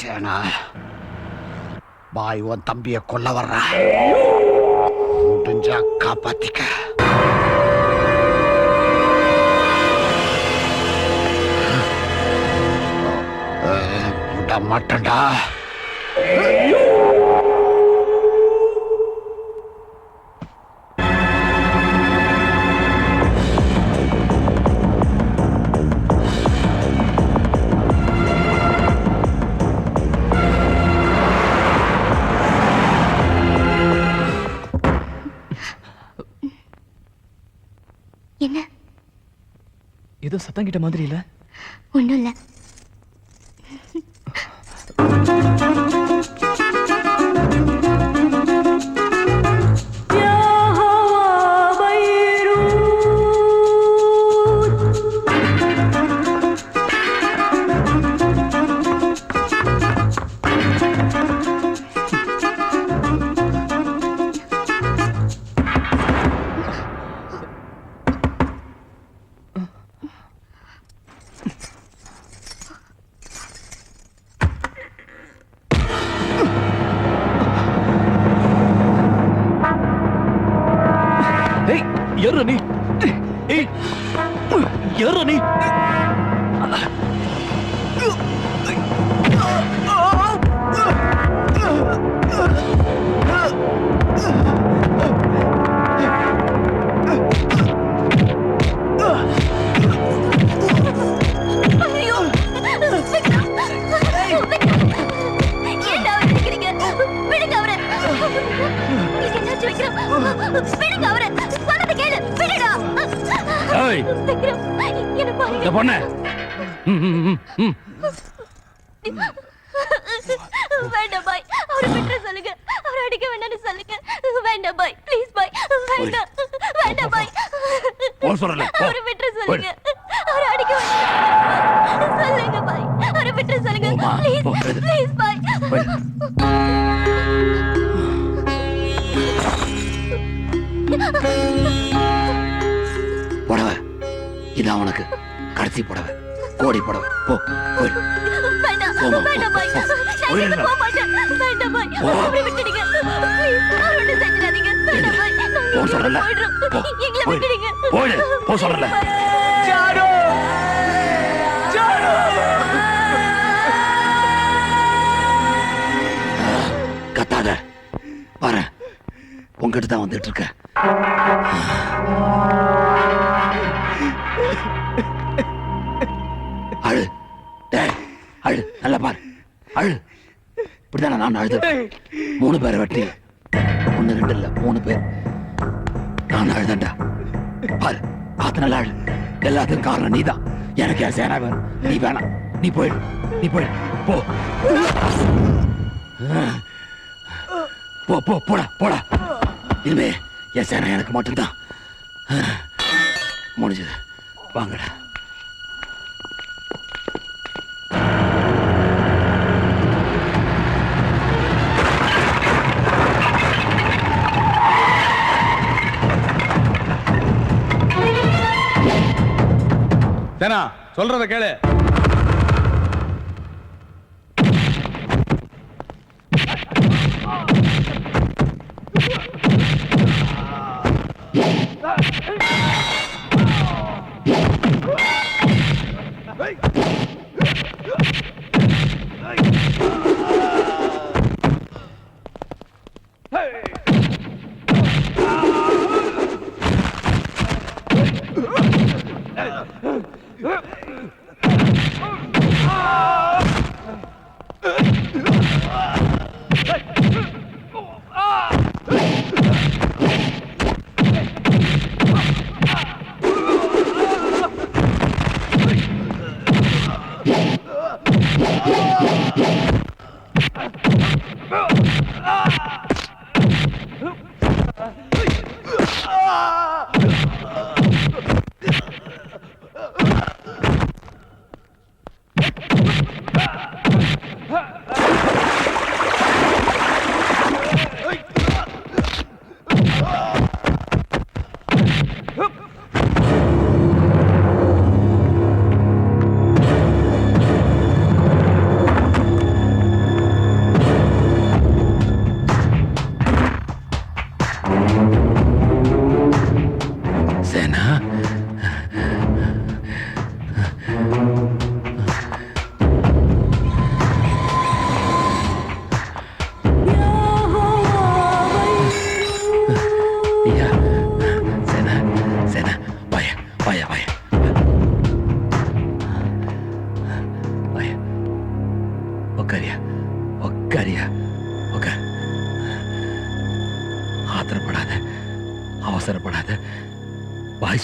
சேனா, பாய் உன் தம்பிய கொல்ல வர்ற, முடிஞ்சா காப்பாத்திக்க. விட மாட்டேன்டா. என்ன ஏதோ சத்தம் கிட்ட மாதிரி இல்ல? ஒண்ணும் இல்ல. யாரா நீ? யாரா நீ? வேண்டாம் பாய், அவரை விட்டுற சொல்லுங்க. அவரை அடிக்க வேண்டாம்னு சொல்லுங்க. வேண்டாம் பாய், ப்ளீஸ் பாய், வேண்டாம். வேண்டாம் பாய், அவரை விட்டுற சொல்லுங்க. அவரை அடிக்க வேண்டாம் சொல்லுங்க பாய். அவரை விட்டுற சொல்லுங்க. ப்ளீஸ் ப்ளீஸ் பாய். புடவை இதான் உனக்கு கடைசி புடவை, கோடி புடவை. போ போய். வேண்டாம் வேண்டாம் பாய், நான் போக மாட்டேன். வேண்டாம் பாய், அவரை விட்டுடுங்க. ப்ளீஸ், அவரை செஞ்சிடாதீங்க. வேண்டாம் பாய், போ சொல்றல. எங்களை விட்டுடுங்க. போய் போ சொல்றல. ஜானு, ஜானு. கத்தாத, பாரு உங்ககிட்ட தான் வந்துட்டு இருக்க. அழு, டேய் அழு, நல்லா பாரு, அழு. இப்படிதானே நான் அழுது. 3 பேரை வெட்டி, 1 2 இல்ல 3 பேர். நான் அழுதண்டா, பாரு, பார்த்து நல்லா அழு. எல்லாத்துக்கும் காரணம் நீதான். எனக்கு என் சேனா வேணும், நீ வேணாம். நீ போயிடு, நீ போயிடு, போ போ போ, போடா போடா. இனிமே என் சேனா எனக்கு மட்டும்தான். முடிஞ்சது, வாங்கடா. சேனா, சொல்றத கேளு.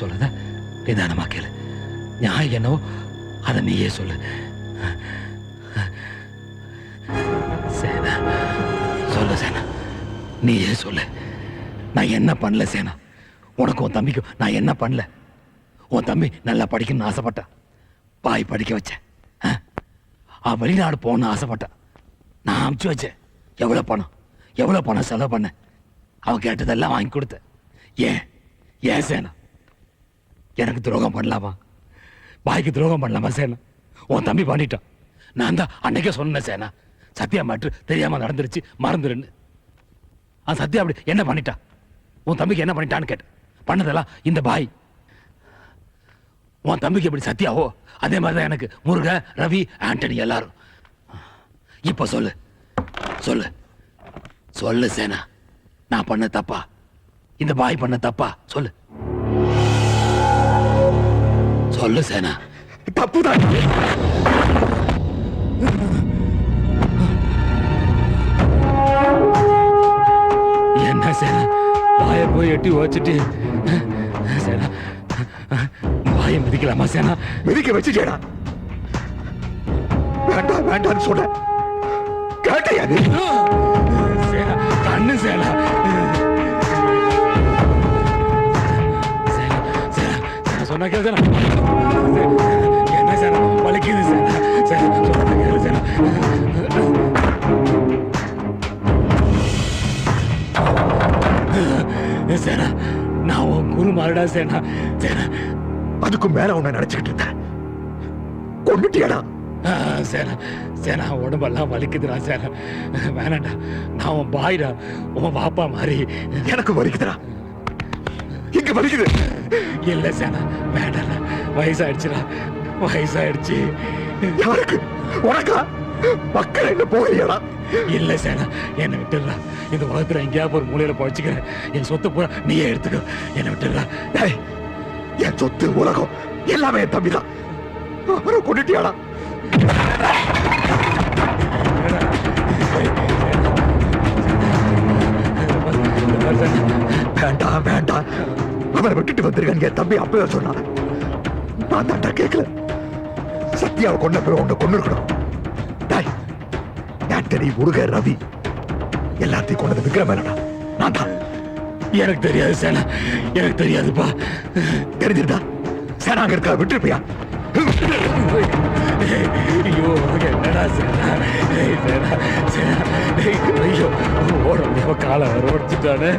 சொல்றத நிதானமா கேளு. நியாயம் என்னவோ அதை நீயே சொல்லு. சேனா சொல்லு சேனா, நீயே சொல்லு. நான் என்ன பண்ணல சேனா? உனக்கு உன் தம்பிக்கும் நான் என்ன பண்ணல? உன் தம்பி நல்லா படிக்கணும்னு ஆசைப்பட்டா, பாய் படிக்க வச்சேன். அவன் வெளிநாடு போகணும்னு ஆசைப்பட்டா, நான் அமுச்சு வச்சேன். எவ்வளவு பணம் செலவு பண்ண? அவன் கேட்டதெல்லாம் வாங்கி கொடுத்த. ஏன் சேனா எனக்கு துரோகம் பண்ணலாமா? பாய்க்கு துரோகம் பண்ணலாமா சேனா? உன் தம்பி பண்ணிட்டான். நான் தான் அன்னைக்கே சொன்னேன் சேனா, சத்யா மாற்று தெரியாம நடந்துருச்சு, மறந்துருன்னு. சத்யா அப்படி என்ன பண்ணிட்டா? உன் தம்பிக்கு என்ன பண்ணிட்டான்னு கேட்டேன். பண்ணதெல்லாம் இந்த பாய். உன் தம்பிக்கு எப்படி சத்யாவோ அதே மாதிரிதான் எனக்கு முருக, ரவி, ஆண்டனி எல்லாரும். இப்ப சொல்லு சொல்லு சொல்லு சேனா, நான் பண்ண தப்பா? இந்த பாய் பண்ண தப்பா? சொல்லு சொல்லு சேனா. தப்புதான். என்ன சேனா, பாய போய் எட்டி வச்சுட்டு சேனா, பாய மிதிக்கலாமா சேனா? மிதிக்க வச்சுட்டேடா. வேண்டாம் வேண்டான்னு சொன்ன கேட்டையா நீ? சேனா கண்ணு சேனா. சொன்னா கேளு சேனா. என்ன சேனா வலிக்குது சேனா? சேனா சொன்னா கேளு சேனா. சேனா நான் உன் குரு மாறுடா சேனா. சேனா அதுக்கு மேல உன்னை நினைச்சுக்கிட்டு இருந்தேன். கொண்டுட்டியடா. சேனா சேனா உடம்பெல்லாம் வலிக்குதுடா சேனா. வேணாண்டா, நான் உன் பாய்டா, உன் பாப்பா மாதிரி. எனக்கு வலிக்குதுடா, இங்க வலிக்குது. இல்ல சேனா வேண்டாடா, வயசாயிடுச்சுடா, வயசாயிடுச்சு. யாருக்கு? உனக்கா? மக்கள் என்ன போகலையாடா? இல்ல சேனா, என்னை விட்டுடுறா. இந்த உலகத்துல எங்கேயாவது ஒரு மூலையில பழச்சுக்கிறேன். என் சொத்து பூரா நீயே எடுத்துக்கோ, என்னை விட்டுடுறா. டேய், என் சொத்து உலகம் எல்லாமே என் தம்பிதான். அவரை கொண்டுட்டியாடா? வேண்டாம் வேண்டாம், அவரை விட்டுட்டு வந்திருக்காங்க. என் தம்பி அப்பவே சொன்னான். நான் தாண்டா கேட்கல. சத்யாவை கொண்ட போய் உன்னை கொண்டு இருக்கணும். டாய், ஆண்டனி, முருக, ரவி எல்லாத்தையும் கொண்டது விக்ரம் வேணடா. நான் தான். எனக்கு தெரியாது சேனா, எனக்கு தெரியாதுப்பா. தெரிஞ்சிருந்தா சேனா அங்க இருக்கா விட்டுருப்பியா? ஐயோ என்னடா சேனா, சேனா சேனா, ஐயோ ஓட முடியாம காலை வர உடச்சுட்டானே.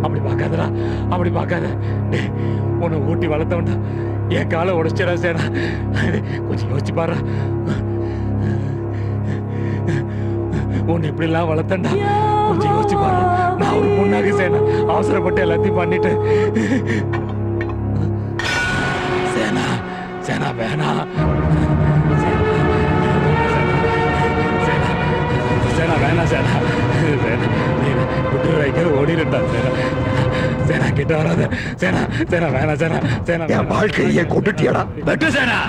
அப்படி பார்க்காதடா, அப்படி பார்க்காத. உன்னை ஊட்டி வளர்த்தவன்டா, என் காலை உடைச்சிடா சேனா. கொஞ்சம் யோசிச்சு பாரு. உன்னை இப்படி எல்லாம் வளர்த்தண்டா, கொஞ்சம் யோசிச்சு பாரு. நான் ஒரு பொண்ணாக சேனா அவசரப்பட்டு எல்லாத்தையும் பண்ணிட்டேன். சேனா சேனா வேணா. சேனா வேணா சேனா. விட்டுறாய்க்கு ஓடிடுட்டா சேனா. சேனா கிட்ட வராத சேனா. சேனா வேணா சேனா. சேனா என் வாழ்க்கையை கொண்டுட்டியாடா? வெட்டு சேனா.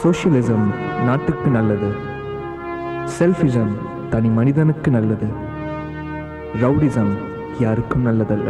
சோஷியலிசம் நாட்டுக்கு நல்லது, செல்ஃபிசம் தனி மனிதனுக்கு நல்லது, ரவுடிசம் யாருக்கும் நல்லதல்ல.